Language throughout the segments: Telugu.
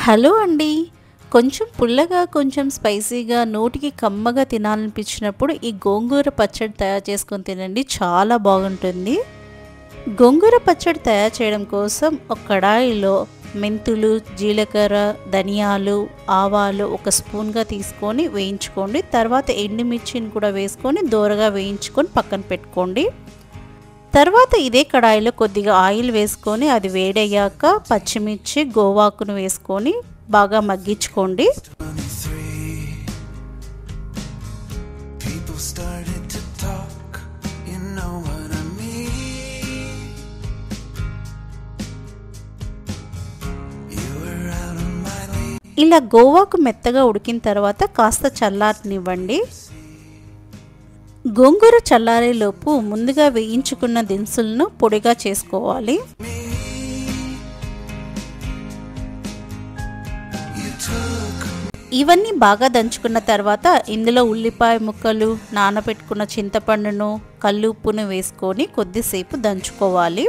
హలో అండి. కొంచెం పుల్లగా, కొంచెం స్పైసీగా, నోటికి కమ్మగా తినాలనిపించినప్పుడు ఈ గోంగూర పచ్చడి తయారు చేసుకొని తినండి. చాలా బాగుంటుంది. గోంగూర పచ్చడి తయారు చేయడం కోసం ఒక కడాయిలో మెంతులు, జీలకర్ర, ధనియాలు, ఆవాలు ఒక స్పూన్గా తీసుకొని వేయించుకోండి. తర్వాత ఎండుమిర్చిని కూడా వేసుకొని దోరగా వేయించుకొని పక్కన పెట్టుకోండి. తర్వాత ఇదే కడాయిలో కొద్దిగా ఆయిల్ వేసుకొని అది వేడయ్యాక పచ్చిమిర్చి, గోవాకును వేసుకొని బాగా మగ్గించుకోండి. ఇలా గోవాకు మెత్తగా ఉడికిన తర్వాత కాస్త చల్లారనివ్వండి. గోంగూర చల్లారేలోపు ముందుగా వేయించుకున్న దినుసులను పొడిగా చేసుకోవాలి. ఇవన్నీ బాగా దంచుకున్న తర్వాత ఇందులో ఉల్లిపాయ ముక్కలు, నానబెట్టుకున్న చింతపండును, కల్లుప్పును వేసుకొని కొద్దిసేపు దంచుకోవాలి.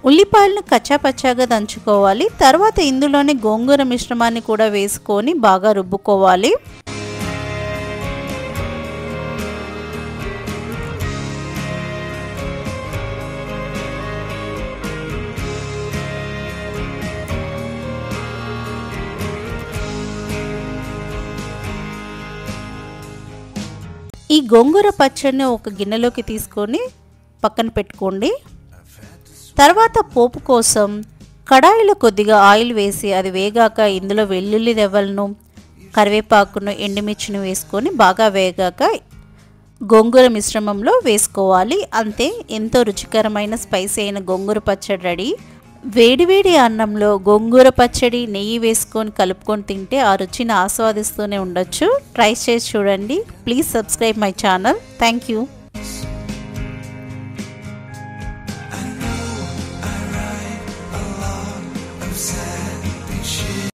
ఉల్లిపాయలను కచ్చాపచ్చాగా దంచుకోవాలి. తర్వాత ఇందులోనే గోంగూర మిశ్రమాన్ని కూడా వేసుకొని బాగా రుబ్బుకోవాలి. ఈ గోంగూర పచ్చడిని ఒక గిన్నెలోకి తీసుకొని పక్కన పెట్టుకోండి. తర్వాత పోపు కోసం కడాయిలో కొద్దిగా ఆయిల్ వేసి అది వేగాక ఇందులో వెల్లుల్లి రెవ్వలను, కరివేపాకును, ఎండుమిర్చిని వేసుకొని బాగా వేగాక గోంగూర మిశ్రమంలో వేసుకోవాలి. అంతే, ఎంతో రుచికరమైన స్పైసీ అయిన గోంగూర పచ్చడి రెడీ. వేడివేడి అన్నంలో గోంగూర పచ్చడి నెయ్యి వేసుకొని కలుపుకొని తింటే ఆ రుచిని ఆస్వాదిస్తూనే ఉండొచ్చు. ట్రై చేసి చూడండి. Please subscribe my channel. Thank you.